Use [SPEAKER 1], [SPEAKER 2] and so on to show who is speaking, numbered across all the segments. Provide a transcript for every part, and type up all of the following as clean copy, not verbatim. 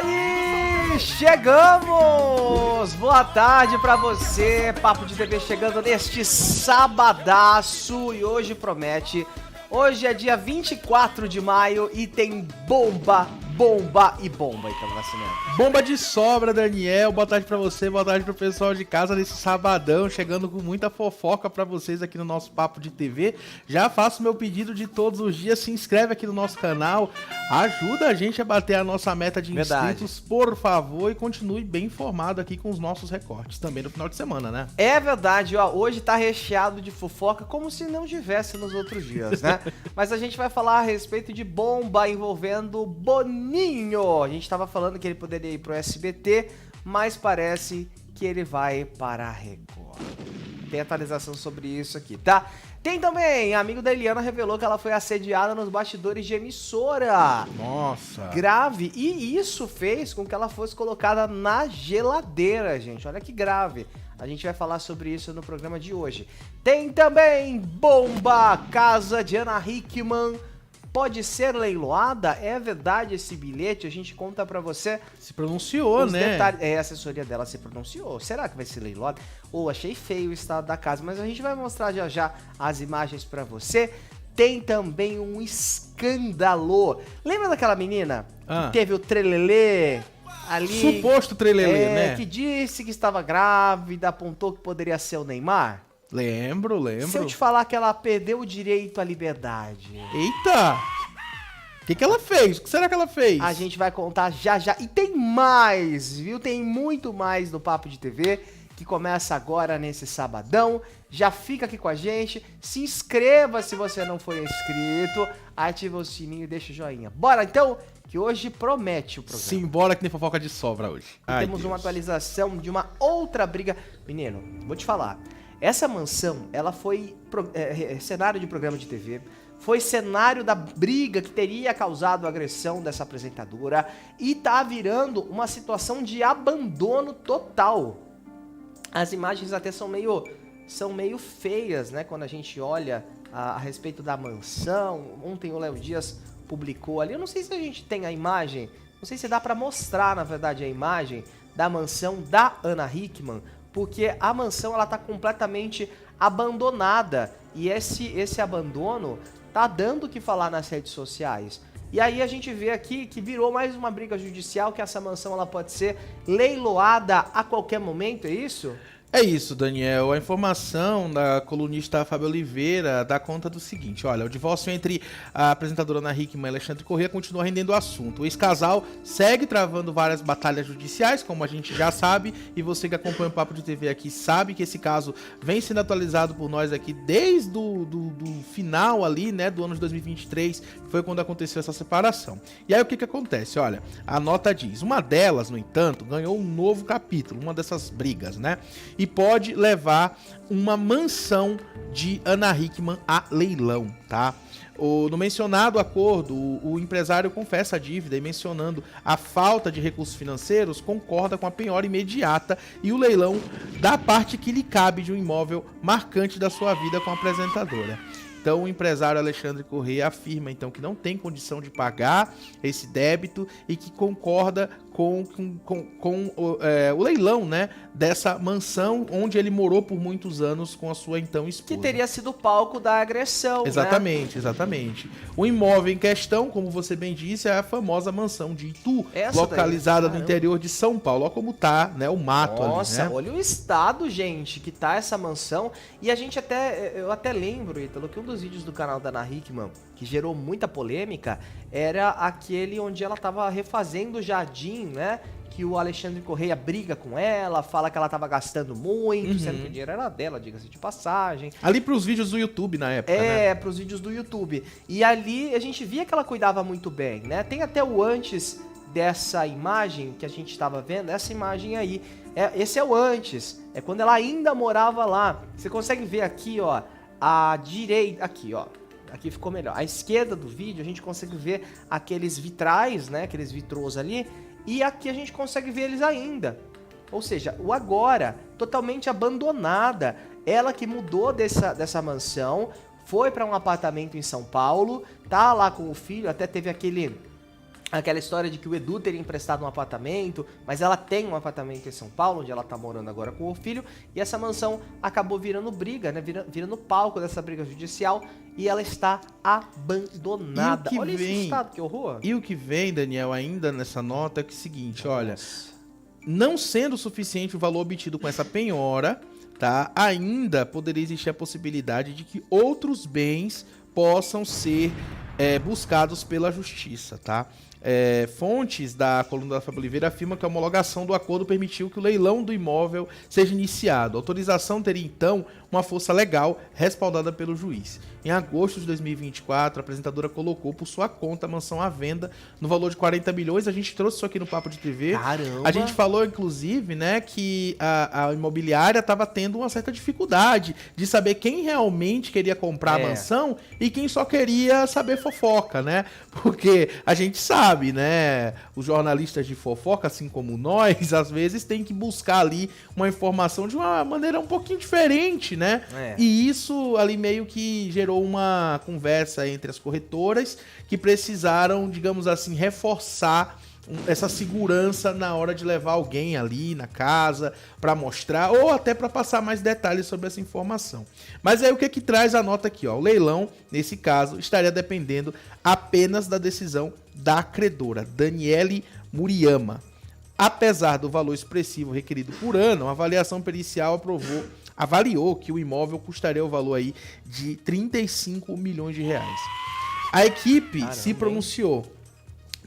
[SPEAKER 1] aí, chegamos! Boa tarde pra você, Papo de TV chegando neste sabadaço e hoje promete. Hoje é dia 24 de maio e tem bomba então, Nascimento.
[SPEAKER 2] Bomba de sobra, Daniel. Boa tarde pra você, boa tarde pro pessoal de casa nesse sabadão, chegando com muita fofoca pra vocês aqui no nosso Papo de TV. Já faço meu pedido de todos os dias, se inscreve aqui no nosso canal, ajuda a gente a bater a nossa meta de inscritos, por favor, e continue bem informado aqui com os nossos recortes também no final de semana, né?
[SPEAKER 1] É verdade, ó, hoje tá recheado de fofoca como se não tivesse nos outros dias, né? Mas a gente vai falar a respeito de bomba envolvendo Boninho. A gente tava falando que ele poderia ir pro SBT, mas parece que ele vai para a Record. Tem atualização sobre isso aqui, tá? Tem também, amigo da Eliana revelou que ela foi assediada nos bastidores de emissora.
[SPEAKER 2] Nossa!
[SPEAKER 1] Grave. E isso fez com que ela fosse colocada na geladeira, gente. Olha que grave. A gente vai falar sobre isso no programa de hoje. Tem também bomba! Casa de Ana Hickman pode ser leiloada? É verdade esse bilhete? A gente conta pra você.
[SPEAKER 2] Se pronunciou, né?
[SPEAKER 1] Detalhes. A assessoria dela se pronunciou. Será que vai ser leiloada? Achei feio o estado da casa, mas a gente vai mostrar já já as imagens pra você. Tem também um escândalo. Lembra daquela menina que teve o trelelê ali?
[SPEAKER 2] Suposto trelelê, né?
[SPEAKER 1] Que disse que estava grávida, apontou que poderia ser o Neymar?
[SPEAKER 2] Lembro.
[SPEAKER 1] Se eu te falar que ela perdeu o direito à liberdade.
[SPEAKER 2] Eita! O que ela fez? O que será que ela fez?
[SPEAKER 1] A gente vai contar já já. E tem mais, viu? Tem muito mais no Papo de TV, que começa agora nesse sabadão. Já fica aqui com a gente. Se inscreva se você não for inscrito. Ativa o sininho e deixa o joinha. Bora então, que hoje promete o programa.
[SPEAKER 2] Simbora que tem fofoca de sobra hoje.
[SPEAKER 1] Temos uma atualização de uma outra briga. Menino, vou te falar. Essa mansão, ela foi cenário de programa de TV, foi cenário da briga que teria causado a agressão dessa apresentadora e tá virando uma situação de abandono total. As imagens até são meio feias, né, quando a gente olha a respeito da mansão. Ontem o Léo Dias publicou ali, eu não sei se a gente tem a imagem, não sei se dá pra mostrar, na verdade, a imagem da mansão da Ana Hickman, porque a mansão ela tá completamente abandonada e esse abandono tá dando o que falar nas redes sociais. E aí a gente vê aqui que virou mais uma briga judicial, que essa mansão ela pode ser leiloada a qualquer momento, é isso?
[SPEAKER 2] É isso, Daniel. A informação da colunista Fábio Oliveira dá conta do seguinte: olha, o divórcio entre a apresentadora Ana Hickman e Alexandre Corrêa continua rendendo o assunto. O ex-casal segue travando várias batalhas judiciais, como a gente já sabe, e você que acompanha o Papo de TV aqui sabe que esse caso vem sendo atualizado por nós aqui desde do final ali, né, do ano de 2023, que foi quando aconteceu essa separação. E aí o que acontece? Olha, a nota diz, uma delas, no entanto, ganhou um novo capítulo, uma dessas brigas, né? E pode levar uma mansão de Ana Hickman a leilão, tá? No mencionado acordo, o empresário confessa a dívida e, mencionando a falta de recursos financeiros, concorda com a penhora imediata e o leilão da parte que lhe cabe de um imóvel marcante da sua vida com a apresentadora. Então, o empresário Alexandre Corrêa afirma então que não tem condição de pagar esse débito e que concorda com o leilão, né, dessa mansão onde ele morou por muitos anos com a sua então esposa.
[SPEAKER 1] Que teria sido o palco da agressão,
[SPEAKER 2] exatamente,
[SPEAKER 1] né?
[SPEAKER 2] Exatamente. O imóvel em questão, como você bem disse, é a famosa mansão de Itu, localizada no interior de São Paulo. Olha como tá, né, o mato ali, né?
[SPEAKER 1] Nossa, olha o estado, gente, que tá essa mansão. E eu até lembro, Ítalo, que um dos vídeos do canal da Ana Hickman, que gerou muita polêmica, era aquele onde ela tava refazendo o jardim, né? Que o Alexandre Corrêa briga com ela, fala que ela tava gastando muito, sendo que o dinheiro era dela, diga-se de passagem.
[SPEAKER 2] Ali pros vídeos do YouTube na época, né?
[SPEAKER 1] Pros vídeos do YouTube. E ali a gente via que ela cuidava muito bem, né? Tem até o antes dessa imagem que a gente estava vendo, essa imagem aí. Esse é o antes, é quando ela ainda morava lá. Você consegue ver aqui, ó, a direita, aqui, ó. Aqui ficou melhor. À esquerda do vídeo a gente consegue ver aqueles vitrais, né? Aqueles vitrôs ali. E aqui a gente consegue ver eles ainda. Ou seja, o agora, totalmente abandonada. Ela que mudou dessa mansão, foi para um apartamento em São Paulo, tá lá com o filho, até teve aquela história de que o Edu teria emprestado um apartamento, mas ela tem um apartamento em São Paulo, onde ela tá morando agora com o filho, e essa mansão acabou virando briga, né? Virando palco dessa briga judicial, e ela está abandonada. Olha esse estado, que horror.
[SPEAKER 2] E o que vem, Daniel, ainda nessa nota é que é o seguinte, olha, não sendo suficiente o valor obtido com essa penhora, tá? Ainda poderia existir a possibilidade de que outros bens possam ser buscados pela justiça, tá? Fontes da coluna da Fábio Oliveira afirmam que a homologação do acordo permitiu que o leilão do imóvel seja iniciado. A autorização teria, então, uma força legal respaldada pelo juiz. Em agosto de 2024, a apresentadora colocou por sua conta a mansão à venda no valor de 40 milhões. A gente trouxe isso aqui no Papo de TV.
[SPEAKER 1] Caramba!
[SPEAKER 2] A gente falou, inclusive, né, que a imobiliária estava tendo uma certa dificuldade de saber quem realmente queria comprar a mansão e quem só queria saber fofoca, né? Porque a gente sabe, né, os jornalistas de fofoca, assim como nós, às vezes tem que buscar ali uma informação de uma maneira um pouquinho diferente, né? E isso ali meio que gerou uma conversa entre as corretoras que precisaram, digamos assim, reforçar essa segurança na hora de levar alguém ali na casa para mostrar ou até para passar mais detalhes sobre essa informação. Mas aí o que traz a nota aqui, ó? O leilão, nesse caso, estaria dependendo apenas da decisão da credora, Daniele Muriyama. Apesar do valor expressivo requerido por ano, a avaliação pericial avaliou que o imóvel custaria o valor aí de 35 milhões de reais. A equipe se pronunciou.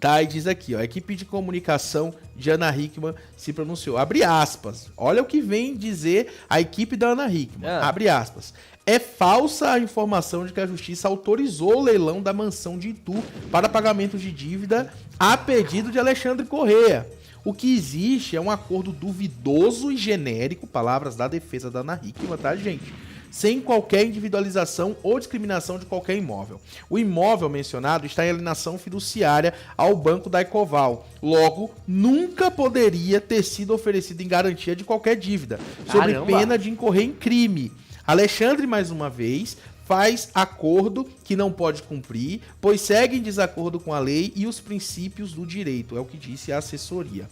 [SPEAKER 2] Tá, e diz aqui, ó, a equipe de comunicação de Ana Hickman se pronunciou. Abre aspas. Olha o que vem dizer a equipe da Ana Hickman. Abre aspas. É falsa a informação de que a justiça autorizou o leilão da mansão de Itu para pagamento de dívida a pedido de Alexandre Corrêa. O que existe é um acordo duvidoso e genérico, palavras da defesa da Ana Hickman, tá, gente? Sem qualquer individualização ou discriminação de qualquer imóvel. O imóvel mencionado está em alienação fiduciária ao Banco da Ecoval. Logo, nunca poderia ter sido oferecido em garantia de qualquer dívida, sob pena de incorrer em crime. Alexandre, mais uma vez, faz acordo que não pode cumprir, pois segue em desacordo com a lei e os princípios do direito, é o que disse a assessoria.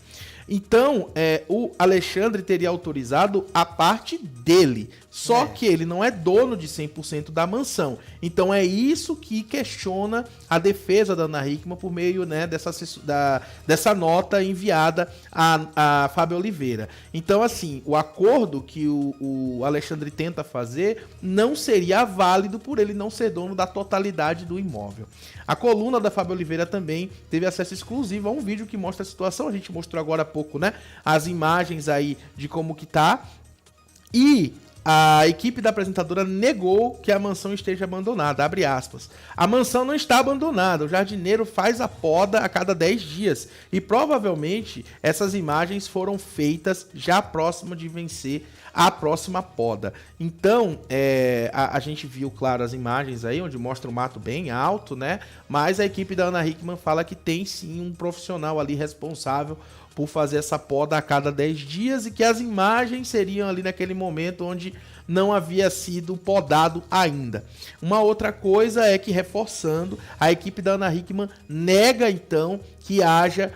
[SPEAKER 2] Então, o Alexandre teria autorizado a parte dele, só que ele não é dono de 100% da mansão. Então, é isso que questiona a defesa da Ana Hickman por meio, né, dessa nota enviada a Fábio Oliveira. Então, assim, o acordo que o Alexandre tenta fazer não seria válido por ele não ser dono da totalidade do imóvel. A coluna da Fábio Oliveira também teve acesso exclusivo a um vídeo que mostra a situação. A gente mostrou agora há pouco, né, as imagens aí de como que tá. E a equipe da apresentadora negou que a mansão esteja abandonada, abre aspas. A mansão não está abandonada, o jardineiro faz a poda a cada 10 dias. E provavelmente essas imagens foram feitas já próximo de vencer a próxima poda. Então, a gente viu, claro, as imagens aí, onde mostra o mato bem alto, né? Mas a equipe da Ana Hickman fala que tem sim um profissional ali responsável por fazer essa poda a cada 10 dias e que as imagens seriam ali naquele momento onde não havia sido podado ainda. Uma outra coisa é que, reforçando, a equipe da Ana Hickman nega, então, que haja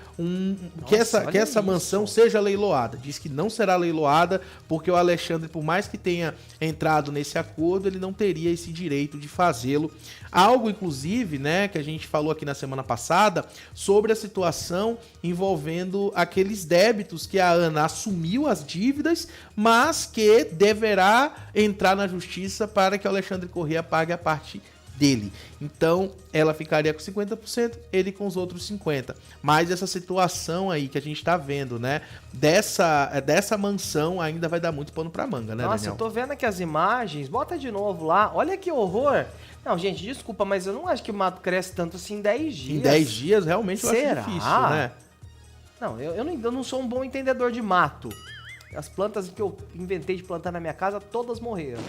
[SPEAKER 2] que essa mansão seja leiloada. Diz que não será leiloada porque o Alexandre, por mais que tenha entrado nesse acordo, ele não teria esse direito de fazê-lo. Algo, inclusive, né, que a gente falou aqui na semana passada, sobre a situação envolvendo aqueles débitos que a Ana assumiu as dívidas, mas que deverá entrar na justiça para que o Alexandre Corrêa pague a parte dele. Então, ela ficaria com 50%, ele com os outros 50%. Mas essa situação aí que a gente tá vendo, né, dessa mansão ainda vai dar muito pano pra manga, né,
[SPEAKER 1] Nossa,
[SPEAKER 2] Daniel?
[SPEAKER 1] eu tô vendo aqui as imagens, bota de novo lá, olha que horror. Não, gente, desculpa, mas eu não acho que o mato cresce tanto assim em 10 dias.
[SPEAKER 2] Em 10 dias, realmente, eu
[SPEAKER 1] Será?
[SPEAKER 2] acho difícil, né?
[SPEAKER 1] Não, eu não sou um bom entendedor de mato. As plantas que eu inventei de plantar na minha casa, todas morreram.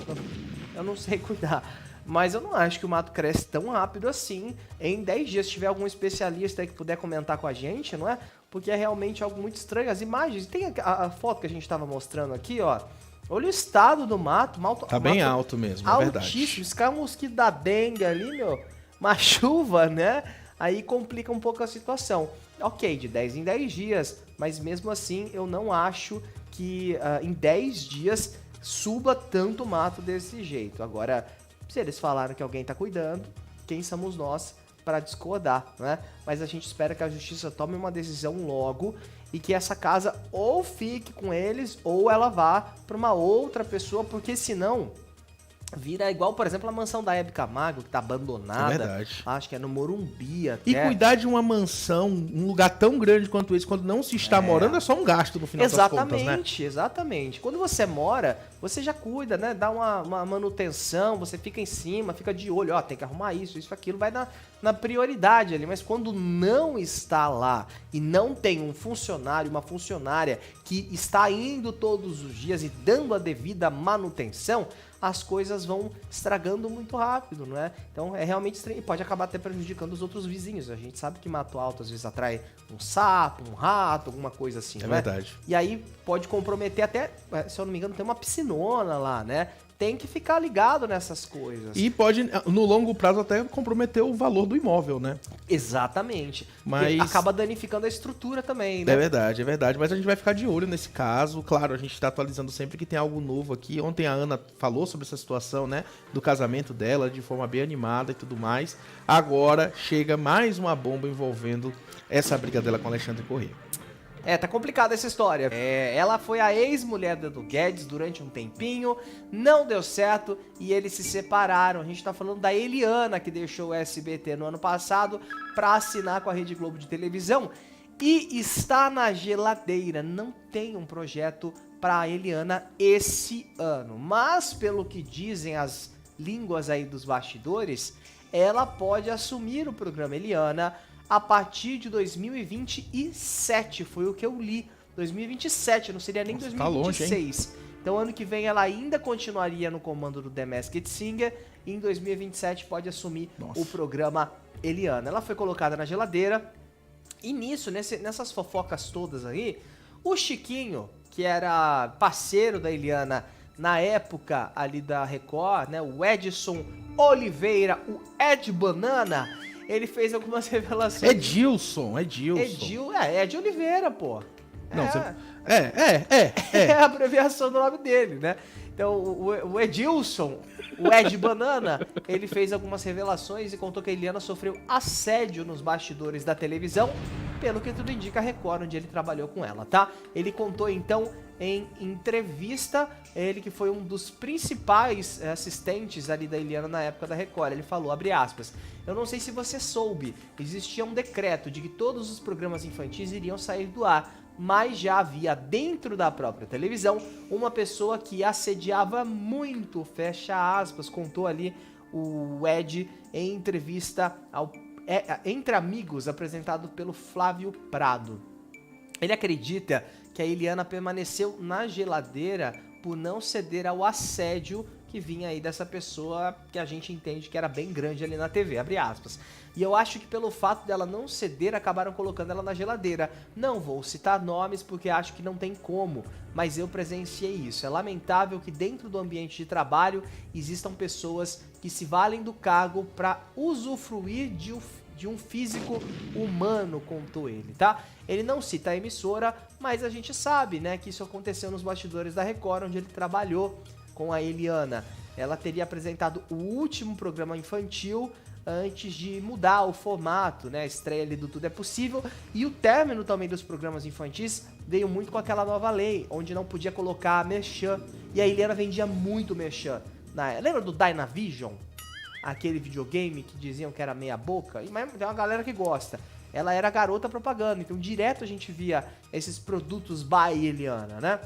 [SPEAKER 1] Eu não sei cuidar. Mas eu não acho que o mato cresce tão rápido assim em 10 dias. Se tiver algum especialista aí que puder comentar com a gente, não é? Porque é realmente algo muito estranho. As imagens, tem a foto que a gente estava mostrando aqui, ó. Olha o estado do mato.
[SPEAKER 2] Tá bem alto mesmo, é verdade.
[SPEAKER 1] Altíssimo. Esse cara é um mosquito da dengue ali, meu. Uma chuva, né? aí complica um pouco a situação. Ok, de 10 em 10 dias, mas mesmo assim eu não acho que em 10 dias suba tanto mato desse jeito. Agora, se eles falaram que alguém tá cuidando, quem somos nós para discordar, né? Mas a gente espera que a justiça tome uma decisão logo e que essa casa ou fique com eles ou ela vá para uma outra pessoa, porque senão vira igual, por exemplo, a mansão da Hebe Camargo, que tá abandonada.
[SPEAKER 2] É verdade.
[SPEAKER 1] Acho que é no Morumbi até.
[SPEAKER 2] E cuidar de uma mansão, um lugar tão grande quanto esse, quando não se está morando, é só um gasto no final das contas, né?
[SPEAKER 1] Exatamente. Quando você mora, você já cuida, né? Dá uma manutenção, você fica em cima, fica de olho, ó, tem que arrumar isso, aquilo, vai na prioridade ali. Mas quando não está lá e não tem um funcionário, uma funcionária que está indo todos os dias e dando a devida manutenção, as coisas vão estragando muito rápido, não é? Então é realmente estranho e pode acabar até prejudicando os outros vizinhos. A gente sabe que mato alto às vezes atrai um sapo, um rato, alguma coisa assim,
[SPEAKER 2] É
[SPEAKER 1] não é?
[SPEAKER 2] verdade.
[SPEAKER 1] E aí pode comprometer até, se eu não me engano, tem uma piscinona lá, né? Tem que ficar ligado nessas coisas.
[SPEAKER 2] E pode, no longo prazo, até comprometer o valor do imóvel, né?
[SPEAKER 1] Exatamente.
[SPEAKER 2] Mas
[SPEAKER 1] acaba danificando a estrutura também, né?
[SPEAKER 2] É verdade. Mas a gente vai ficar de olho nesse caso. Claro, a gente está atualizando sempre que tem algo novo aqui. Ontem a Ana falou sobre essa situação, né? Do casamento dela, de forma bem animada e tudo mais. Agora chega mais uma bomba envolvendo essa briga dela com Alexandre Corrêa.
[SPEAKER 1] Tá complicada essa história. Ela foi a ex-mulher do Guedes durante um tempinho, não deu certo e eles se separaram. A gente tá falando da Eliana, que deixou o SBT no ano passado pra assinar com a Rede Globo de televisão e está na geladeira. Não tem um projeto pra Eliana esse ano, mas pelo que dizem as línguas aí dos bastidores, ela pode assumir o programa Eliana a partir de 2027, foi o que eu li. 2027, não seria nem 2026. Tá longe, hein? Então ano que vem ela ainda continuaria no comando do The Masked Singer e em 2027 pode assumir o programa Eliana. Ela foi colocada na geladeira e nessas fofocas todas aí, o Chiquinho, que era parceiro da Eliana na época ali da Record, né, o Edson Oliveira, o Ed Banana, ele fez algumas revelações.
[SPEAKER 2] Edilson.
[SPEAKER 1] Ed Oliveira, pô.
[SPEAKER 2] Não,
[SPEAKER 1] É a abreviação do nome dele, né? Então, o Edilson, o Ed Banana, ele fez algumas revelações e contou que a Eliana sofreu assédio nos bastidores da televisão, pelo que tudo indica a Record, onde ele trabalhou com ela, tá? Ele contou, então, em entrevista, ele que foi um dos principais assistentes ali da Eliana na época da Record, ele falou, abre aspas, eu não sei se você soube, existia um decreto de que todos os programas infantis iriam sair do ar, mas já havia dentro da própria televisão uma pessoa que assediava muito, fecha aspas, contou ali o Ed em entrevista Entre Amigos, apresentado pelo Flávio Prado. Ele acredita que a Eliana permaneceu na geladeira por não ceder ao assédio que vinha aí dessa pessoa que a gente entende que era bem grande ali na TV, abre aspas. E eu acho que pelo fato dela não ceder, acabaram colocando ela na geladeira. Não vou citar nomes porque acho que não tem como, mas eu presenciei isso. É lamentável que dentro do ambiente de trabalho existam pessoas que se valem do cargo para usufruir de um físico humano, contou ele, tá? Ele não cita a emissora, mas a gente sabe, né, que isso aconteceu nos bastidores da Record, onde ele trabalhou com a Eliana. Ela teria apresentado o último programa infantil antes de mudar o formato, né? A estreia ali do Tudo é Possível e o término também dos programas infantis veio muito com aquela nova lei, onde não podia colocar merchan. E a Eliana vendia muito merchan. Lembra do Dynavision? Aquele videogame que diziam que era meia boca? Mas tem uma galera que gosta. Ela era garota propaganda, então direto a gente via esses produtos by Eliana, né?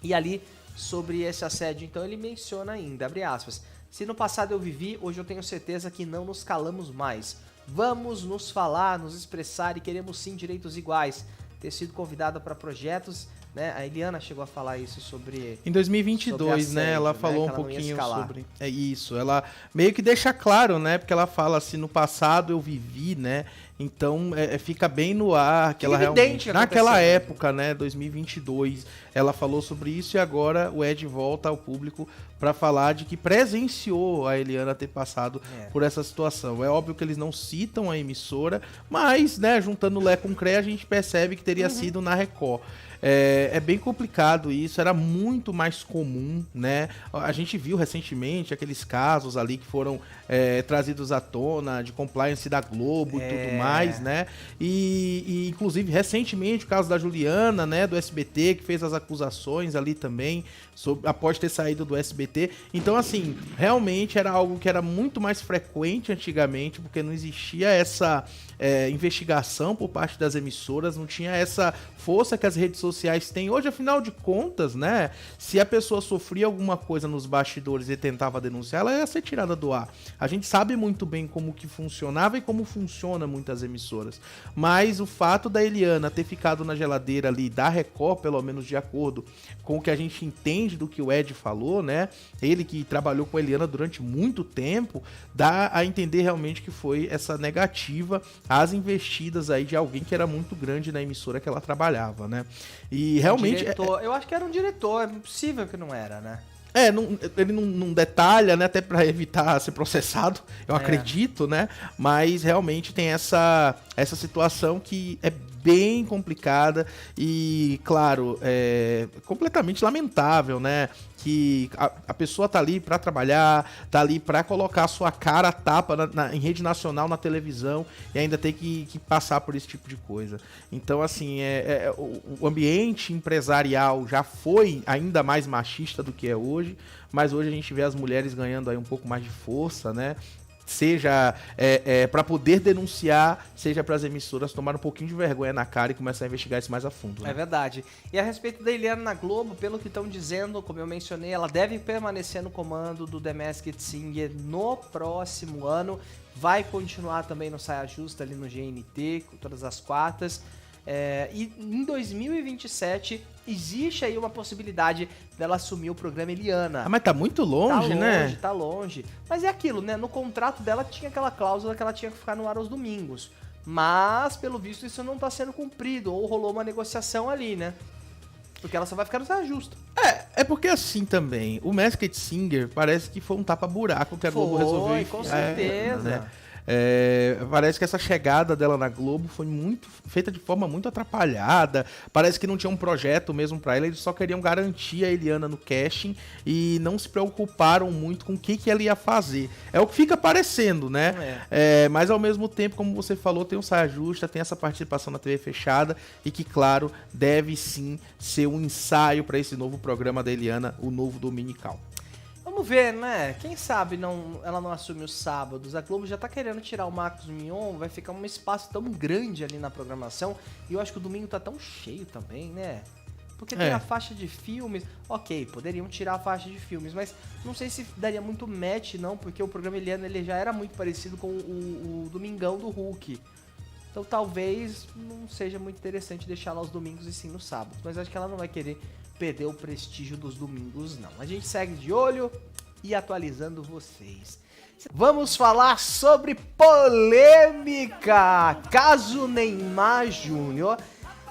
[SPEAKER 1] E ali, sobre esse assédio, então ele menciona ainda, abre aspas, se no passado eu vivi, hoje eu tenho certeza que não nos calamos mais. Vamos nos falar, nos expressar e queremos sim direitos iguais. Ter sido convidada para projetos né? A Eliana chegou a falar isso sobre...
[SPEAKER 2] Em 2022,
[SPEAKER 1] sobre assédio,
[SPEAKER 2] né? Ela
[SPEAKER 1] né?
[SPEAKER 2] falou
[SPEAKER 1] Que
[SPEAKER 2] um
[SPEAKER 1] ela não ia
[SPEAKER 2] pouquinho
[SPEAKER 1] escalar.
[SPEAKER 2] sobre... É isso, ela meio que deixa claro, né? Porque ela fala assim, no passado eu vivi, né? Então fica bem no ar que ela
[SPEAKER 1] evidente
[SPEAKER 2] realmente...
[SPEAKER 1] que
[SPEAKER 2] Naquela
[SPEAKER 1] aconteceu.
[SPEAKER 2] época, né? 2022, ela falou sobre isso e agora o Ed volta ao público para falar de que presenciou a Eliana ter passado por essa situação. É óbvio que eles não citam a emissora, mas, né, juntando Lé com Cré, a gente percebe que teria sido na Record. É bem complicado isso, era muito mais comum, né? A gente viu recentemente aqueles casos ali que foram trazidos à tona de compliance da Globo e tudo mais, né? E inclusive recentemente o caso da Juliana, né, do SBT, que fez as acusações ali também, após ter saído do SBT. Então, assim, realmente era algo que era muito mais frequente antigamente, porque não existia essa investigação por parte das emissoras, não tinha essa força que as redes sociais têm hoje. Afinal de contas, né, se a pessoa sofria alguma coisa nos bastidores e tentava denunciar, ela ia ser tirada do ar. A gente sabe muito bem como que funcionava e como funciona muitas emissoras, mas o fato da Eliana ter ficado na geladeira ali da Record, pelo menos de acordo com o que a gente entende do que o Ed falou, né, ele que trabalhou com a Eliana durante muito tempo, dá a entender realmente que foi essa negativa às investidas aí de alguém que era muito grande na emissora que ela trabalhava, né? E realmente...
[SPEAKER 1] Diretor, eu acho que era um diretor, é impossível que não era, né?
[SPEAKER 2] Ele não detalha, né? Até pra evitar ser processado, eu acredito, né? Mas realmente tem essa situação que é bem complicada e, claro, completamente lamentável, né? Que a pessoa tá ali pra trabalhar, tá ali pra colocar a sua cara a tapa em rede nacional, na televisão, e ainda tem que passar por esse tipo de coisa. Então, assim, o ambiente empresarial já foi ainda mais machista do que é hoje, mas hoje a gente vê as mulheres ganhando aí um pouco mais de força, né? Seja para poder denunciar, seja para as emissoras tomar um pouquinho de vergonha na cara e começar a investigar isso mais a fundo, né?
[SPEAKER 1] É verdade. E a respeito da Eliana na Globo, pelo que estão dizendo, como eu mencionei, ela deve permanecer no comando do The Masked Singer no próximo ano. Vai continuar também no Saia Justa ali no GNT, todas as quartas. E em 2027 existe aí uma possibilidade dela assumir o programa Eliana.
[SPEAKER 2] Mas tá muito longe, né?
[SPEAKER 1] Tá longe. Mas é aquilo, né? No contrato dela tinha aquela cláusula que ela tinha que ficar no ar aos domingos. Mas, pelo visto, isso não tá sendo cumprido. Ou rolou uma negociação ali, né? Porque ela só vai ficar no Saia Justa.
[SPEAKER 2] É porque assim também, o Masked Singer parece que foi um tapa-buraco que a Globo resolveu.
[SPEAKER 1] Com certeza.
[SPEAKER 2] Né? Parece que essa chegada dela na Globo foi feita de forma muito atrapalhada. Parece que não tinha um projeto mesmo pra ela. Eles só queriam garantir a Eliana no casting e não se preocuparam muito com o que ela ia fazer. É o que fica parecendo, né? Mas ao mesmo tempo, como você falou, tem o Saia Justa, tem essa participação na TV fechada e que, claro, deve sim ser um ensaio para esse novo programa da Eliana, o novo Dominical.
[SPEAKER 1] Vamos ver, né? Quem sabe ela não assume os sábados. A Globo já tá querendo tirar o Marcos Mion, vai ficar um espaço tão grande ali na programação. E eu acho que o domingo tá tão cheio também, né? Porque tem a faixa de filmes. Ok, poderiam tirar a faixa de filmes, mas não sei se daria muito match, não, porque o programa Eliana ele já era muito parecido com o Domingão do Hulk. Então talvez não seja muito interessante deixar lá os domingos e sim nos sábados. Mas acho que ela não vai querer perder o prestígio dos domingos, não. A gente segue de olho e atualizando vocês. Vamos falar sobre polêmica. Caso Neymar Júnior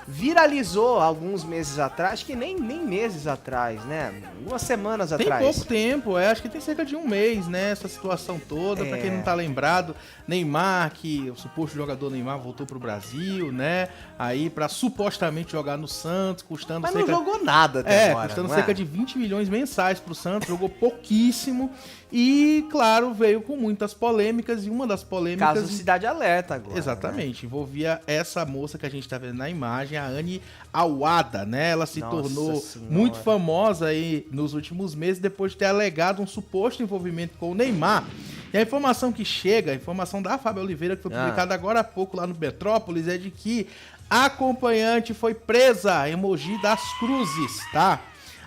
[SPEAKER 1] viralizou alguns meses atrás, acho que nem meses atrás, né? Umas semanas atrás.
[SPEAKER 2] Tem pouco tempo, acho que tem cerca de um mês, né? Essa situação toda, pra quem não tá lembrado, Neymar, que o suposto jogador Neymar voltou pro Brasil, né? Aí pra supostamente jogar no Santos, custando
[SPEAKER 1] Mas não jogou nada até agora,
[SPEAKER 2] custando cerca de 20 milhões mensais pro Santos, jogou pouquíssimo e, claro, veio com muitas polêmicas e uma das polêmicas...
[SPEAKER 1] Caso Cidade Alerta agora.
[SPEAKER 2] Exatamente, né? Envolvia essa moça que a gente tá vendo na imagem, a Anne Awada, né? Ela se tornou muito famosa aí nos últimos meses depois de ter alegado um suposto envolvimento com o Neymar. E a informação que chega, a informação da Fábio Oliveira, que foi publicada agora há pouco lá no Metrópolis, é de que a acompanhante foi presa, emoji das cruzes, tá?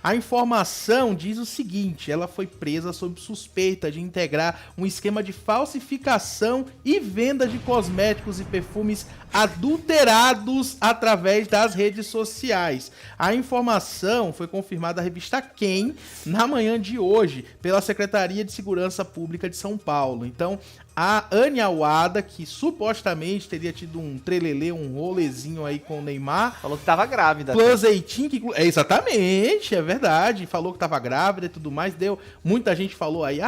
[SPEAKER 2] A informação diz o seguinte: ela foi presa sob suspeita de integrar um esquema de falsificação e venda de cosméticos e perfumes adulterados através das redes sociais. A informação foi confirmada à revista Quem na manhã de hoje pela Secretaria de Segurança Pública de São Paulo. Então, a Anne Awada, que supostamente teria tido um trelelê, um rolezinho aí com o Neymar.
[SPEAKER 1] Falou que tava grávida.
[SPEAKER 2] Plus 18, que exatamente, é verdade. Falou que tava grávida e tudo mais. Muita gente falou aí,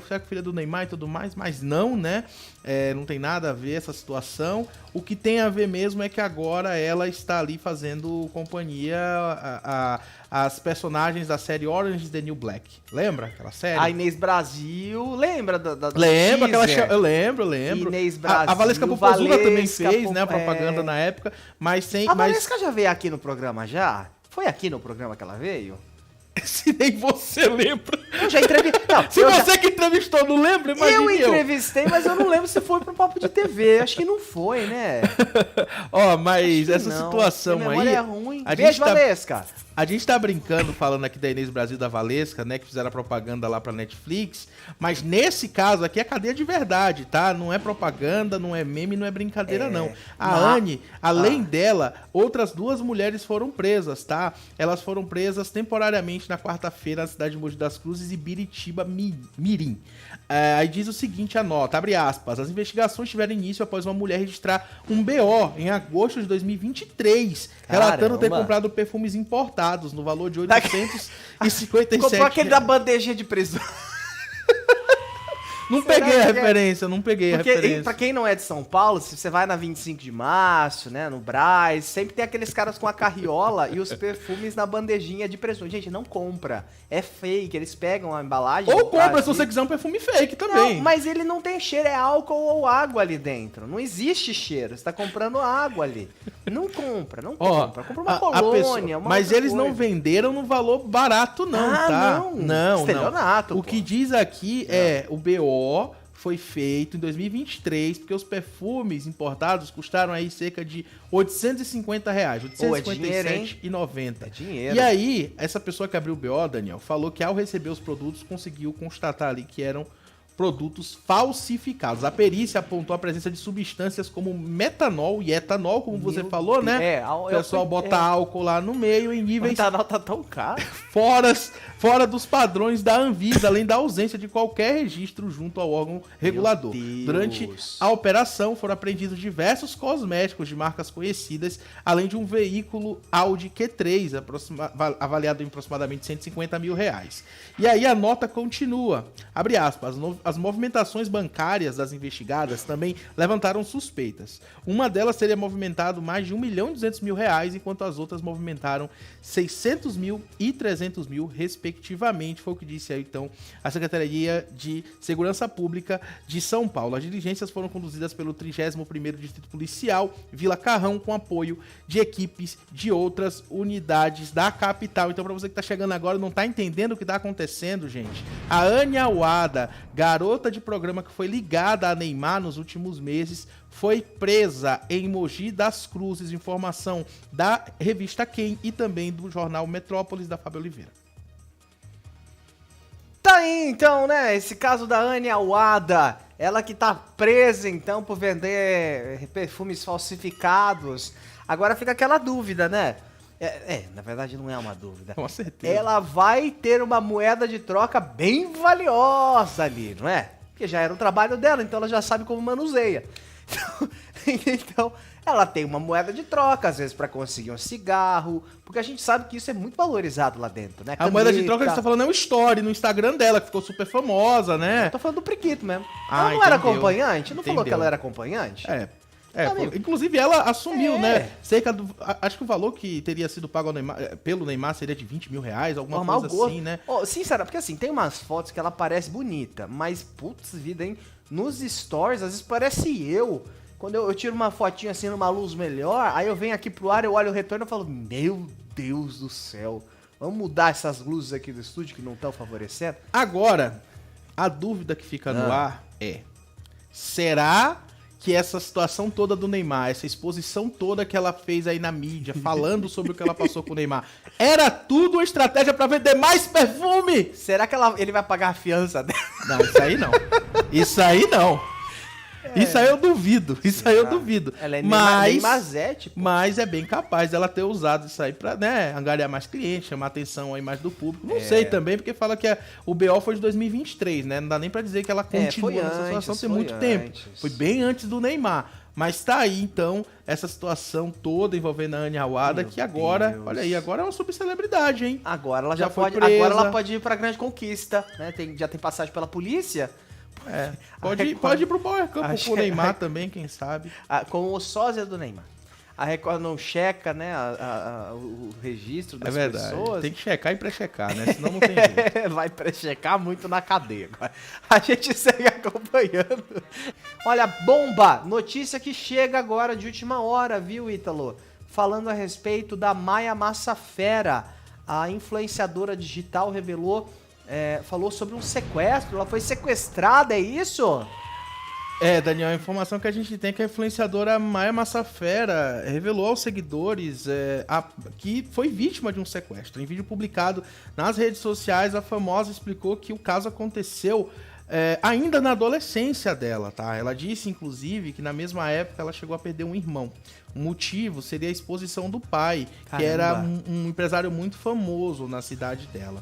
[SPEAKER 2] será que filha do Neymar e tudo mais? Mas não, né? Não tem nada a ver essa situação. O que tem a ver mesmo é que agora ela está ali fazendo companhia às personagens da série Orange is the New Black. Lembra aquela série?
[SPEAKER 1] A Inês Brasil, lembra da
[SPEAKER 2] Lembra aquela...
[SPEAKER 1] teaser?
[SPEAKER 2] Eu lembro.
[SPEAKER 1] Inês Brasil,
[SPEAKER 2] a Valesca Popozuda também fez,
[SPEAKER 1] Valesca,
[SPEAKER 2] né, a propaganda na época, mas sem...
[SPEAKER 1] A Valesca já veio aqui no programa, já? Foi aqui no programa que ela veio?
[SPEAKER 2] Se nem você lembra.
[SPEAKER 1] Eu já entrevistei.
[SPEAKER 2] Se você que entrevistou não lembra, imagina
[SPEAKER 1] eu entrevistei, mas eu não lembro se foi pro Papo de TV. Acho que não foi, né?
[SPEAKER 2] Mas essa
[SPEAKER 1] não.
[SPEAKER 2] situação aí...
[SPEAKER 1] é ruim. Beijo, Valesca.
[SPEAKER 2] A gente tá brincando, falando aqui da Inês Brasil, da Valesca, né, que fizeram a propaganda lá pra Netflix, mas nesse caso aqui é cadeia de verdade, tá? Não é propaganda, não é meme, não é brincadeira, não. A Anne, além dela, outras 2 mulheres foram presas, tá? Elas foram presas temporariamente na quarta-feira na cidade de Mogi das Cruzes e Biritiba Mirim. Aí diz o seguinte, a nota, abre aspas, as investigações tiveram início após uma mulher registrar um BO em agosto de 2023, relatando ter comprado perfumes importados no valor de 857.
[SPEAKER 1] Comprou aquele da bandejinha de prisão.
[SPEAKER 2] Não peguei a referência.
[SPEAKER 1] Pra quem não é de São Paulo, se você vai na 25 de março, né, no Brás, sempre tem aqueles caras com a carriola e os perfumes na bandejinha de presunto. Gente, não compra. É fake, eles pegam a embalagem...
[SPEAKER 2] Ou compra se você quiser um perfume fake também.
[SPEAKER 1] Não, mas ele não tem cheiro, é álcool ou água ali dentro. Não existe cheiro, você tá comprando água ali. Não compra. Compra uma colônia, uma
[SPEAKER 2] mas eles
[SPEAKER 1] coisa.
[SPEAKER 2] não venderam no valor barato não, tá? Não.
[SPEAKER 1] Estelionato,
[SPEAKER 2] O que diz aqui o BO foi feito em 2023, porque os perfumes importados custaram aí cerca de R$850, R$857,90.
[SPEAKER 1] É dinheiro.
[SPEAKER 2] E aí, essa pessoa que abriu o BO, Daniel, falou que ao receber os produtos, conseguiu constatar ali que eram produtos falsificados. A perícia apontou a presença de substâncias como metanol e etanol, como você falou, né? O pessoal bota álcool lá no meio em níveis... O
[SPEAKER 1] metanol tá tão caro.
[SPEAKER 2] Fora dos padrões da Anvisa, além da ausência de qualquer registro junto ao órgão regulador. Durante a operação foram apreendidos diversos cosméticos de marcas conhecidas, além de um veículo Audi Q3, avaliado em aproximadamente R$150 mil. E aí a nota continua. Abre aspas. As movimentações bancárias das investigadas também levantaram suspeitas. Uma delas teria movimentado mais de R$1.200.000, enquanto as outras movimentaram R$600 mil e R$300 mil, respectivamente. Foi o que disse aí, então, a Secretaria de Segurança Pública de São Paulo. As diligências foram conduzidas pelo 31º Distrito Policial, Vila Carrão, com apoio de equipes de outras unidades da capital. Então, para você que tá chegando agora e não tá entendendo o que tá acontecendo, gente, a Anne Awada, garota de programa que foi ligada a Neymar nos últimos meses, foi presa em Mogi das Cruzes. Informação da revista Quem e também do jornal Metrópolis, da Fábio Oliveira.
[SPEAKER 1] Tá aí, então, né? Esse caso da Anne Awada, ela que tá presa, então, por vender perfumes falsificados. Agora fica aquela dúvida, né? Na verdade não é uma dúvida.
[SPEAKER 2] Com certeza.
[SPEAKER 1] Ela vai ter uma moeda de troca bem valiosa ali, não é? Porque já era o trabalho dela, então ela já sabe como manuseia. Então, ela tem uma moeda de troca, às vezes pra conseguir um cigarro, porque a gente sabe que isso é muito valorizado lá dentro, né?
[SPEAKER 2] A moeda de troca que a gente tá falando é um story no Instagram dela, que ficou super famosa, né?
[SPEAKER 1] Eu tô falando do Priquito mesmo. Ela não era acompanhante? Não falou que ela era acompanhante?
[SPEAKER 2] Inclusive ela assumiu, né? Cerca do. Acho que o valor que teria sido pago ao Neymar, pelo Neymar seria de R$20 mil, alguma coisa assim, né?
[SPEAKER 1] Sincero, porque assim, tem umas fotos que ela parece bonita, mas putz vida, hein? Nos stories, às vezes parece eu. Quando eu tiro uma fotinha assim numa luz melhor, aí eu venho aqui pro ar, eu olho o retorno e falo, meu Deus do céu, vamos mudar essas luzes aqui do estúdio que não estão favorecendo?
[SPEAKER 2] Agora, a dúvida que fica no ar é, será que essa situação toda do Neymar, essa exposição toda que ela fez aí na mídia, falando sobre o que ela passou com o Neymar, era tudo uma estratégia pra vender mais perfume?
[SPEAKER 1] Será que ele vai pagar a fiança dela?
[SPEAKER 2] Não, isso aí não. Isso aí não. Isso aí eu duvido. Isso aí eu duvido.
[SPEAKER 1] Ela é
[SPEAKER 2] Neymazete, mas é bem capaz dela ter usado isso aí pra, né, angariar mais clientes, chamar atenção aí mais do público. Não sei também, porque fala que o BO foi de 2023, né? Não dá nem pra dizer que ela continua nessa situação tem muito tempo. Foi bem antes do Neymar. Mas tá aí, então, essa situação toda envolvendo a Anne Awada, que agora, olha aí, agora é uma subcelebridade, hein?
[SPEAKER 1] Agora ela já
[SPEAKER 2] foi
[SPEAKER 1] pode,
[SPEAKER 2] presa.
[SPEAKER 1] agora ela pode ir pra Grande Conquista, né? Já tem passagem pela polícia.
[SPEAKER 2] Pode ir pro Power Camp com o Neymar também, quem sabe.
[SPEAKER 1] Com o sósia do Neymar. A Record não checa, né, o registro das pessoas.
[SPEAKER 2] Tem que checar e pré-checar, né? Senão não tem jeito.
[SPEAKER 1] Vai pré-checar muito na cadeia agora. A gente segue acompanhando. Olha, bomba! Notícia que chega agora de última hora, viu, Ítalo? Falando a respeito da Maia Massafera. A influenciadora digital falou sobre um sequestro. Ela foi sequestrada, é isso?
[SPEAKER 2] Daniel, a informação que a gente tem é que a influenciadora Maia Massafera revelou aos seguidores que foi vítima de um sequestro. Em vídeo publicado nas redes sociais, a famosa explicou que o caso aconteceu ainda na adolescência dela, tá? Ela disse, inclusive, que na mesma época ela chegou a perder um irmão. O motivo seria a exposição do pai, que era um empresário muito famoso na cidade dela.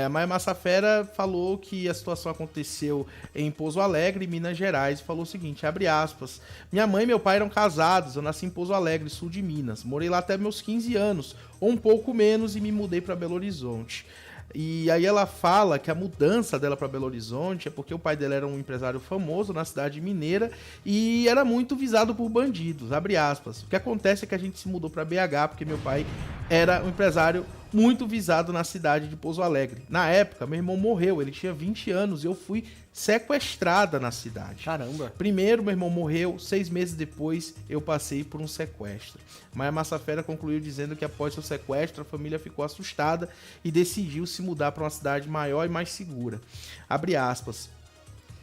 [SPEAKER 2] A Maia Massafera falou que a situação aconteceu em Pouso Alegre, Minas Gerais, e falou o seguinte, abre aspas, minha mãe e meu pai eram casados, eu nasci em Pouso Alegre, sul de Minas, morei lá até meus 15 anos, ou um pouco menos, e me mudei para Belo Horizonte. E aí ela fala que a mudança dela para Belo Horizonte é porque o pai dela era um empresário famoso na cidade mineira e era muito visado por bandidos, abre aspas. O que acontece é que a gente se mudou para BH porque meu pai era um empresário muito visado na cidade de Pouso Alegre. Na época, meu irmão morreu, ele tinha 20 anos e eu fui sequestrada na cidade.
[SPEAKER 1] Caramba.
[SPEAKER 2] Primeiro, meu irmão morreu, 6 meses depois, eu passei por um sequestro. Maia Massafera concluiu dizendo que após seu sequestro, a família ficou assustada e decidiu se mudar para uma cidade maior e mais segura. Abre aspas.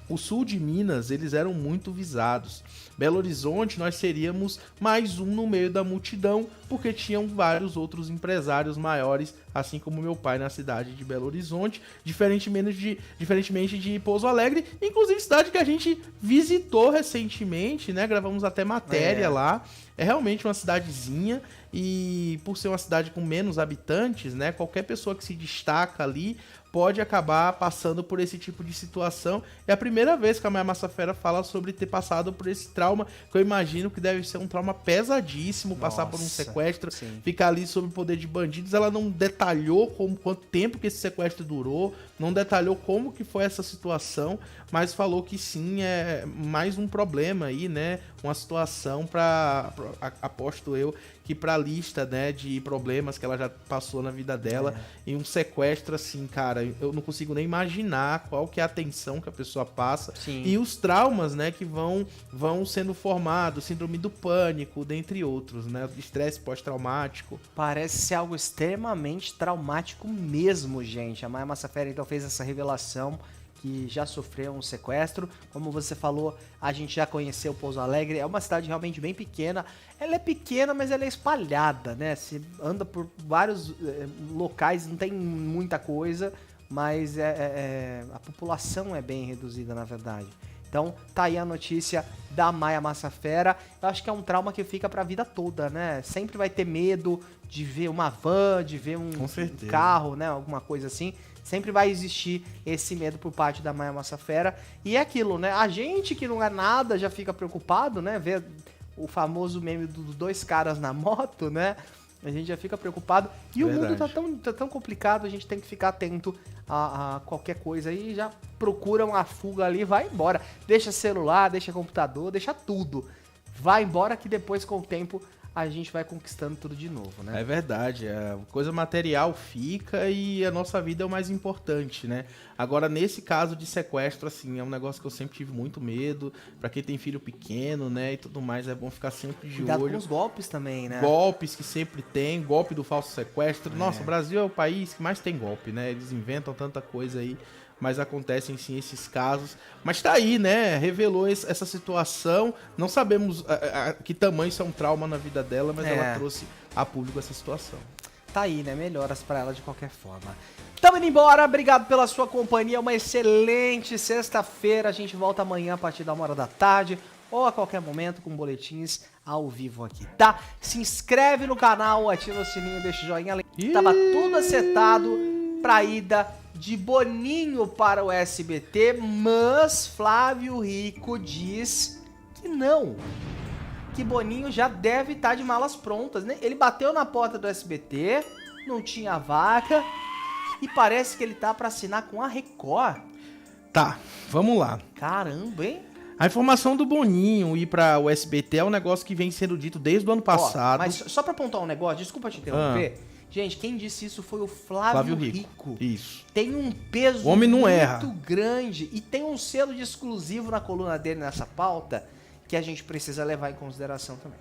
[SPEAKER 2] O sul de Minas, eles eram muito visados. Belo Horizonte, nós seríamos mais um no meio da multidão, porque tinham vários outros empresários maiores, assim como meu pai na cidade de Belo Horizonte, diferentemente de Pouso Alegre, inclusive cidade que a gente visitou recentemente, né? Gravamos até matéria lá. É realmente uma cidadezinha e por ser uma cidade com menos habitantes, né? Qualquer pessoa que se destaca ali pode acabar passando por esse tipo de situação. É a primeira vez que a Maia Massafera fala sobre ter passado por esse trauma, que eu imagino que deve ser um trauma pesadíssimo, passar por um sequestro, ficar ali sob o poder de bandidos. Ela não detalhou quanto tempo que esse sequestro durou, não detalhou como que foi essa situação, mas falou que sim, é mais um problema aí, né? Uma situação aposto eu, que pra lista, né, de problemas que ela já passou na vida dela, e um sequestro assim, cara, eu não consigo nem imaginar qual que é a tensão que a pessoa passa, e os traumas, né, que vão sendo formados, síndrome do pânico, dentre outros, né, estresse pós-traumático.
[SPEAKER 1] Parece ser algo extremamente traumático mesmo, gente. A Maia Massafera então fez essa revelação que já sofreu um sequestro. Como você falou, a gente já conheceu Pouso Alegre, é uma cidade realmente bem pequena. Ela é pequena, mas ela é espalhada, né? Você anda por vários locais, não tem muita coisa, mas a população é bem reduzida, na verdade. Então, tá aí a notícia da Maia Massafera. Eu acho que é um trauma que fica pra vida toda, né? Sempre vai ter medo de ver uma van, de ver um carro, né? Alguma coisa assim. Sempre vai existir esse medo por parte da Maia Massafera. E é aquilo, né? A gente que não é nada já fica preocupado, né? Ver o famoso meme dos dois caras na moto, né? A gente já fica preocupado. E o mundo tá tão complicado, a gente tem que ficar atento a qualquer coisa. E já procura uma fuga ali, vai embora. Deixa celular, deixa computador, deixa tudo. Vai embora que depois, com o tempo, a gente vai conquistando tudo de novo, né?
[SPEAKER 2] É verdade, a coisa material fica e a nossa vida é o mais importante, né? Agora, nesse caso de sequestro, assim, é um negócio que eu sempre tive muito medo. Pra quem tem filho pequeno, né, e tudo mais, é bom ficar sempre de
[SPEAKER 1] Cuidado
[SPEAKER 2] olho.
[SPEAKER 1] Com os golpes também, né?
[SPEAKER 2] Golpes que sempre tem, golpe do falso sequestro. Nossa, o Brasil é o país que mais tem golpe, né? Eles inventam tanta coisa aí. mas acontecem sim esses casos. Mas tá aí, né? Revelou essa situação. Não sabemos que tamanho isso é um trauma na vida dela, mas ela trouxe a público essa situação.
[SPEAKER 1] Tá aí, né? Melhoras pra ela de qualquer forma. Tamo indo embora, obrigado pela sua companhia, uma excelente sexta-feira. A gente volta amanhã a partir da 1h da tarde ou a qualquer momento com boletins ao vivo aqui, tá? Se inscreve no canal, ativa o sininho, deixa o joinha. Tava tudo acertado pra ida de Boninho para o SBT, mas Flávio Rico diz que não. Que Boninho já deve estar de malas prontas, né? Ele bateu na porta do SBT, não tinha vaga e parece que ele tá pra assinar com a Record.
[SPEAKER 2] Tá, vamos lá.
[SPEAKER 1] Caramba, hein?
[SPEAKER 2] A informação do Boninho ir para o SBT é um negócio que vem sendo dito desde o ano passado.
[SPEAKER 1] Mas só pra apontar um negócio, desculpa te interromper. Gente, quem disse isso foi o Flávio Rico.
[SPEAKER 2] Isso.
[SPEAKER 1] Tem um peso
[SPEAKER 2] o homem não
[SPEAKER 1] muito
[SPEAKER 2] erra.
[SPEAKER 1] grande e tem um selo de exclusivo na coluna dele nessa pauta que a gente precisa levar em consideração também.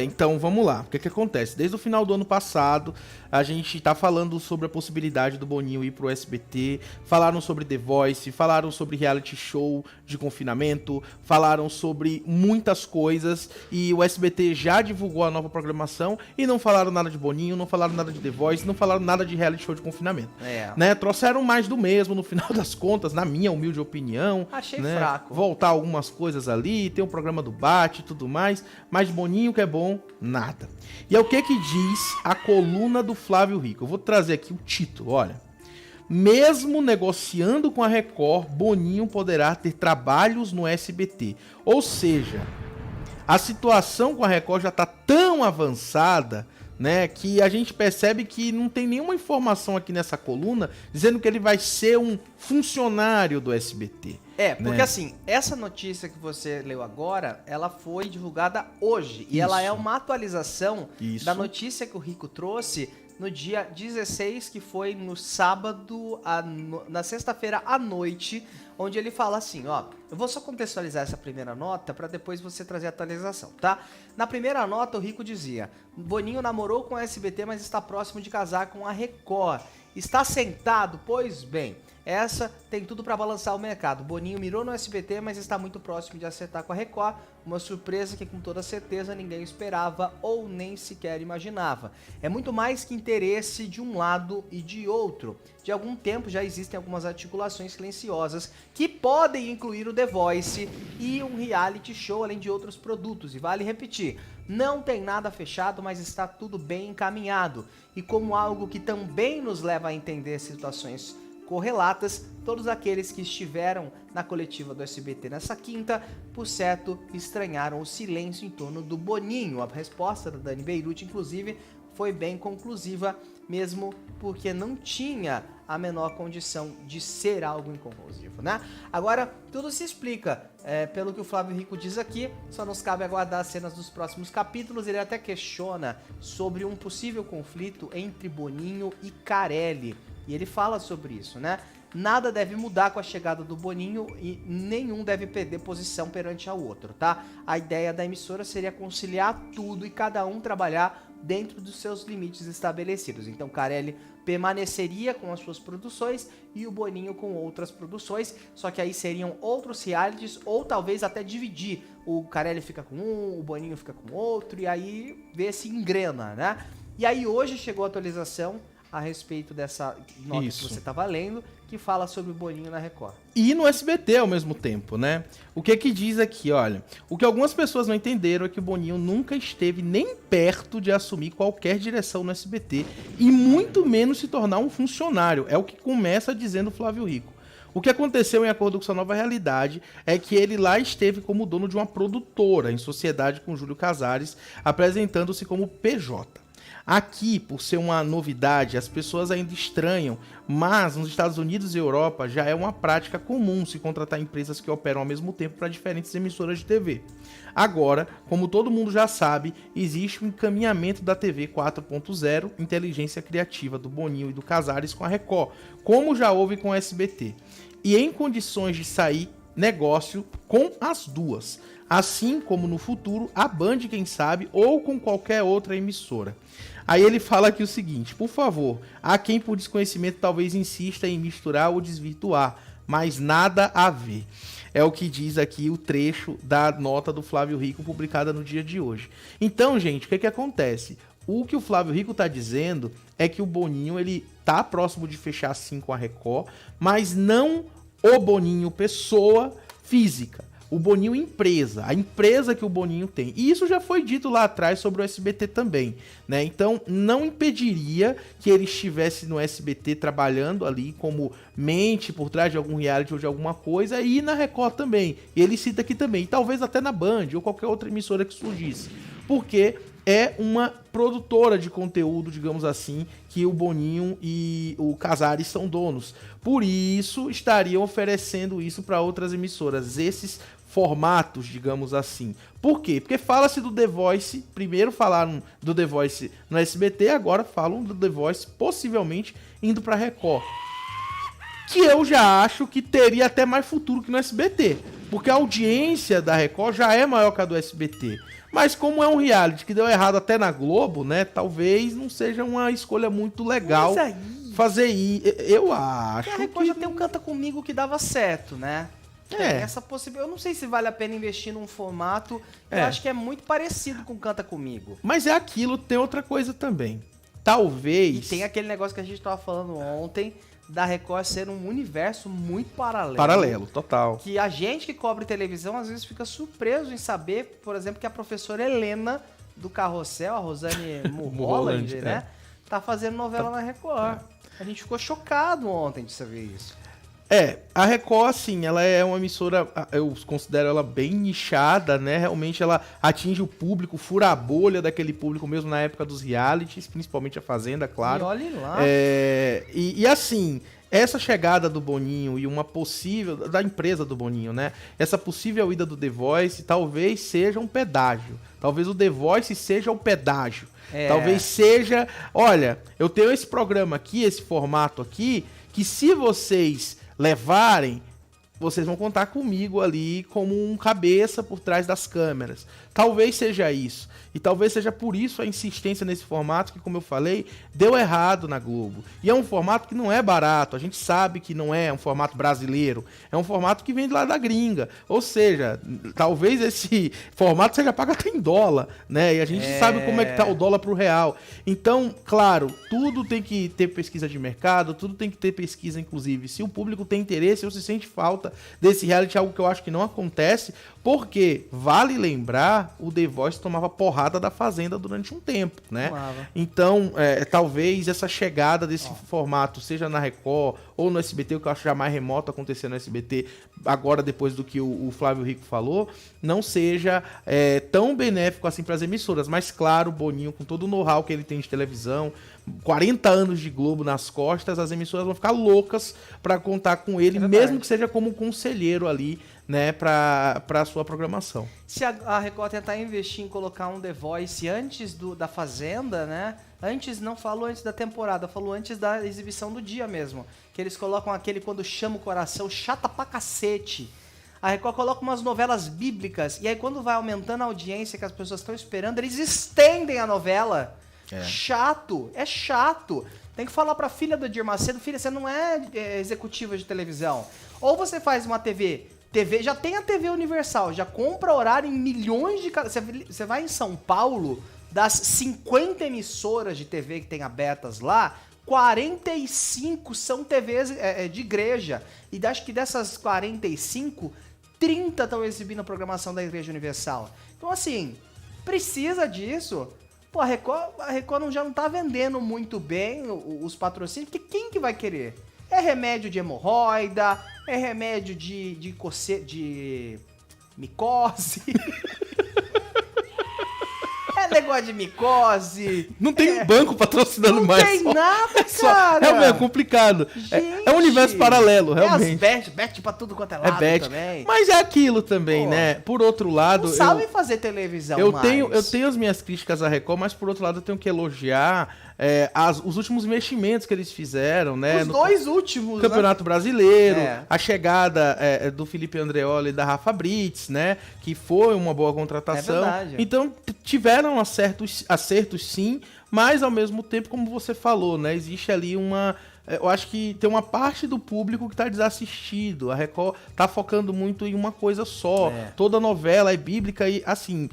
[SPEAKER 2] Então vamos lá. O que acontece? Desde o final do ano passado, a gente tá falando sobre a possibilidade do Boninho ir pro SBT, falaram sobre The Voice, falaram sobre reality show de confinamento, falaram sobre muitas coisas e o SBT já divulgou a nova programação e não falaram nada de Boninho, não falaram nada de The Voice, não falaram nada de reality show de confinamento. Né? Trouxeram mais do mesmo no final das contas, na minha humilde opinião.
[SPEAKER 1] Achei fraco.
[SPEAKER 2] Voltar algumas coisas ali, tem o programa do Bate e tudo mais, mas Boninho que é bom, nada. E é o que diz a coluna do Flávio Rico. Eu vou trazer aqui o título, olha. Mesmo negociando com a Record, Boninho poderá ter trabalhos no SBT. Ou seja, a situação com a Record já está tão avançada, né, que a gente percebe que não tem nenhuma informação aqui nessa coluna dizendo que ele vai ser um funcionário do SBT.
[SPEAKER 1] Porque assim, essa notícia que você leu agora, ela foi divulgada hoje. E ela é uma atualização da notícia que o Rico trouxe no dia 16, que foi no sábado, na sexta-feira à noite, onde ele fala assim, ó, eu vou só contextualizar essa primeira nota para depois você trazer a atualização, tá? Na primeira nota, o Rico dizia, Boninho namorou com a SBT, mas está próximo de casar com a Record. Está sentado? Pois bem, essa tem tudo para balançar o mercado. Boninho mirou no SBT, mas está muito próximo de acertar com a Record. Uma surpresa que com toda certeza ninguém esperava ou nem sequer imaginava. É muito mais que interesse de um lado e de outro. De algum tempo já existem algumas articulações silenciosas que podem incluir o The Voice e um reality show, além de outros produtos. E vale repetir, não tem nada fechado, mas está tudo bem encaminhado. E como algo que também nos leva a entender situações correlatas, todos aqueles que estiveram na coletiva do SBT nessa quinta, por certo, estranharam o silêncio em torno do Boninho. A resposta da Dani Beirute, inclusive, foi bem conclusiva, mesmo porque não tinha a menor condição de ser algo inconclusivo, né? Agora, tudo se explica, pelo que o Flávio Rico diz aqui, só nos cabe aguardar as cenas dos próximos capítulos. Ele até questiona sobre um possível conflito entre Boninho e Carelli, e ele fala sobre isso, né? Nada deve mudar com a chegada do Boninho e nenhum deve perder posição perante ao outro, tá? A ideia da emissora seria conciliar tudo e cada um trabalhar dentro dos seus limites estabelecidos. Então, Carelli permaneceria com as suas produções e o Boninho com outras produções, só que aí seriam outros realities ou talvez até dividir. O Carelli fica com um, o Boninho fica com outro e aí vê se engrena, né? E aí hoje chegou a atualização a respeito dessa nota que você estava lendo, que fala sobre o Boninho na Record.
[SPEAKER 2] E no SBT ao mesmo tempo, né? O que diz aqui, olha, o que algumas pessoas não entenderam é que o Boninho nunca esteve nem perto de assumir qualquer direção no SBT e muito menos se tornar um funcionário, é o que começa dizendo o Flávio Rico. O que aconteceu, em acordo com sua nova realidade, é que ele lá esteve como dono de uma produtora, em sociedade com Júlio Casares, apresentando-se como PJ. Aqui, por ser uma novidade, as pessoas ainda estranham, mas nos Estados Unidos e Europa já é uma prática comum se contratar empresas que operam ao mesmo tempo para diferentes emissoras de TV. Agora, como todo mundo já sabe, existe um encaminhamento da TV 4.0, inteligência criativa do Boninho e do Casares com a Record, como já houve com o SBT. E em condições de sair negócio com as duas. Assim como no futuro, a Band, quem sabe, ou com qualquer outra emissora. Aí ele fala aqui o seguinte: por favor, há quem por desconhecimento talvez insista em misturar ou desvirtuar, mas nada a ver. É o que diz aqui o trecho da nota do Flávio Rico publicada no dia de hoje. Então, gente, o que acontece? O que o Flávio Rico está dizendo é que o Boninho ele tá próximo de fechar sim com a Record, mas não o Boninho pessoa física. O Boninho empresa, a empresa que o Boninho tem. E isso já foi dito lá atrás sobre o SBT também, né? Então, não impediria que ele estivesse no SBT trabalhando ali como mente por trás de algum reality ou de alguma coisa, e na Record também. E ele cita aqui também, talvez até na Band ou qualquer outra emissora que surgisse. Porque é uma produtora de conteúdo, digamos assim, que o Boninho e o Casares são donos. Por isso, estariam oferecendo isso para outras emissoras, esses formatos, digamos assim. Por quê? Porque fala-se do The Voice, primeiro falaram do The Voice no SBT, agora falam do The Voice possivelmente indo para Record. Que eu já acho que teria até mais futuro que no SBT, porque a audiência da Record já é maior que a do SBT. Mas como é um reality que deu errado até na Globo, né? Talvez não seja uma escolha muito legal fazer isso. Eu acho
[SPEAKER 1] que a Record já tem um Canta Comigo que dava certo, né? Essa possibilidade. Eu não sei se vale a pena investir num formato que eu acho que é muito parecido com Canta Comigo.
[SPEAKER 2] Mas é aquilo, tem outra coisa também. Talvez...
[SPEAKER 1] E tem aquele negócio que a gente tava falando ontem, da Record ser um universo muito paralelo.
[SPEAKER 2] Paralelo, total.
[SPEAKER 1] Que a gente que cobre televisão às vezes fica surpreso em saber, por exemplo, que a professora Helena do Carrossel, a Rosane Mulholland, né? Tá fazendo novela na Record. A gente ficou chocado ontem de saber isso.
[SPEAKER 2] A Record, assim, ela é uma emissora, eu considero ela bem nichada, né? Realmente ela atinge o público, fura a bolha daquele público mesmo na época dos realities, principalmente a Fazenda, claro.
[SPEAKER 1] E olhe lá.
[SPEAKER 2] E assim, essa chegada do Boninho e uma possível, da empresa do Boninho, né? Essa possível ida do The Voice talvez seja um pedágio. Talvez o The Voice seja o pedágio. Talvez seja, olha, eu tenho esse programa aqui, esse formato aqui, que se vocês levarem, vocês vão contar comigo ali como um cabeça por trás das câmeras. Talvez seja isso. E talvez seja por isso a insistência nesse formato que, como eu falei, deu errado na Globo. E é um formato que não é barato. A gente sabe que não é um formato brasileiro. É um formato que vem de lá da gringa. Ou seja, talvez esse formato seja pago até em dólar, né? E a gente sabe como é que tá o dólar pro real. Então, claro, tudo tem que ter pesquisa de mercado, tudo tem que ter pesquisa, inclusive. Se o público tem interesse ou se sente falta desse reality, algo que eu acho que não acontece, porque, vale lembrar, o The Voice tomava porrada da Fazenda durante um tempo, né? Então, talvez essa chegada desse formato, seja na Record ou no SBT, o que eu acho já mais remoto acontecer no SBT, agora depois do que o Flávio Rico falou, não seja tão benéfico assim para as emissoras. Mas, claro, o Boninho, com todo o know-how que ele tem de televisão, 40 anos de Globo nas costas, as emissoras vão ficar loucas para contar com ele, mesmo que seja como conselheiro ali, né, para a sua programação.
[SPEAKER 1] Se a Record tentar investir em colocar um The Voice antes da Fazenda, né? Não falou antes da temporada, falou antes da exibição do dia mesmo. Que eles colocam aquele Quando Chama o Coração, chata pra cacete. A Record coloca umas novelas bíblicas, e aí quando vai aumentando a audiência que as pessoas estão esperando, eles estendem a novela. Chato, é chato. Tem que falar pra filha do Edir Macedo: filha, você não é executiva de televisão. Ou você faz uma TV, já tem a TV Universal, já compra horário em milhões de... Você vai em São Paulo, das 50 emissoras de TV que tem abertas lá, 45 são TVs de igreja. E acho que dessas 45, 30 estão exibindo a programação da Igreja Universal. Então, assim, precisa disso. Pô, a Record já não tá vendendo muito bem os patrocínios, porque quem que vai querer? É remédio de hemorroida, é remédio de micose. Negócio de micose.
[SPEAKER 2] Não tem um banco patrocinando mais.
[SPEAKER 1] Não tem nada, cara.
[SPEAKER 2] É complicado. É um universo paralelo, realmente.
[SPEAKER 1] As bet pra tudo quanto é lado também.
[SPEAKER 2] Mas é aquilo também, né? Por outro lado...
[SPEAKER 1] Não sabem fazer televisão
[SPEAKER 2] eu tenho as minhas críticas à Record, mas por outro lado eu tenho que elogiar os últimos investimentos que eles fizeram, né?
[SPEAKER 1] Os dois últimos,
[SPEAKER 2] Campeonato Brasileiro,
[SPEAKER 1] É.
[SPEAKER 2] a chegada do Felipe Andreoli e da Rafa Brits, né? Que foi uma boa contratação.
[SPEAKER 1] É verdade.
[SPEAKER 2] Então, tiveram acertos sim, mas ao mesmo tempo, como você falou, né? Existe ali eu acho que tem uma parte do público que tá desassistido. A Record tá focando muito em uma coisa só. Toda novela é bíblica e, assim,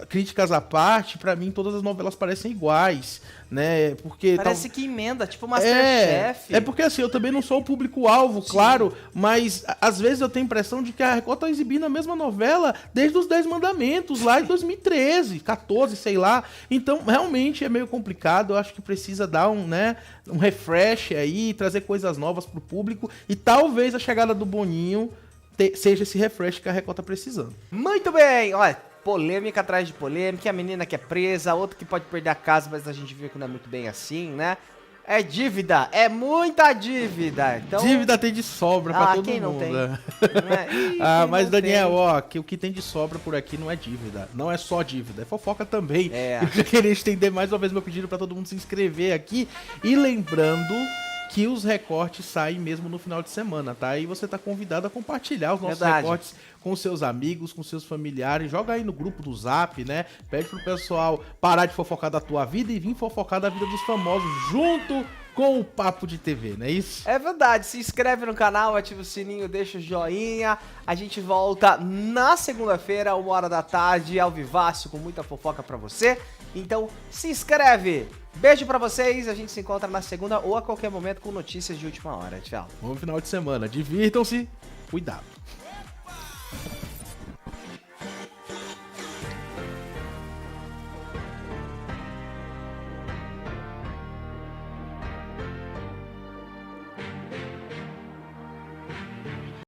[SPEAKER 2] críticas à parte, pra mim todas as novelas parecem iguais, né? Porque
[SPEAKER 1] Parece que emenda, tipo Masterchef.
[SPEAKER 2] É porque assim, eu também não sou o público-alvo, claro, mas às vezes eu tenho a impressão de que a Record tá exibindo a mesma novela desde os 10 Mandamentos, lá em 2013, 14, sei lá. Então, realmente é meio complicado, eu acho que precisa dar um refresh aí, trazer coisas novas pro público, e talvez a chegada do Boninho seja esse refresh que a Record tá precisando.
[SPEAKER 1] Muito bem, olha, polêmica atrás de polêmica, a menina que é presa, outra que pode perder a casa, mas a gente viu que não é muito bem assim, né? É dívida, é muita dívida. Então...
[SPEAKER 2] Dívida tem de sobra pra todo
[SPEAKER 1] quem
[SPEAKER 2] mundo.
[SPEAKER 1] não tem?
[SPEAKER 2] Né?
[SPEAKER 1] Ih,
[SPEAKER 2] mas
[SPEAKER 1] não
[SPEAKER 2] Daniel,
[SPEAKER 1] tem.
[SPEAKER 2] ó, que o que tem de sobra por aqui não é dívida. Não é só dívida, é fofoca também.
[SPEAKER 1] É.
[SPEAKER 2] Eu já queria estender mais uma vez meu pedido pra todo mundo se inscrever aqui. E lembrando que os recortes saem mesmo no final de semana, tá? E você tá convidado a compartilhar os nossos recortes com seus amigos, com seus familiares. Joga aí no grupo do Zap, né? Pede pro pessoal parar de fofocar da tua vida e vir fofocar da vida dos famosos junto com o Papo de TV, não é isso?
[SPEAKER 1] É verdade, se inscreve no canal, ativa o sininho, deixa o joinha. A gente volta na segunda-feira, 1h da tarde, ao vivaço, com muita fofoca pra você. Então, se inscreve! Beijo pra vocês, a gente se encontra na segunda ou a qualquer momento com notícias de última hora. Tchau.
[SPEAKER 2] Bom final de semana, divirtam-se, cuidado.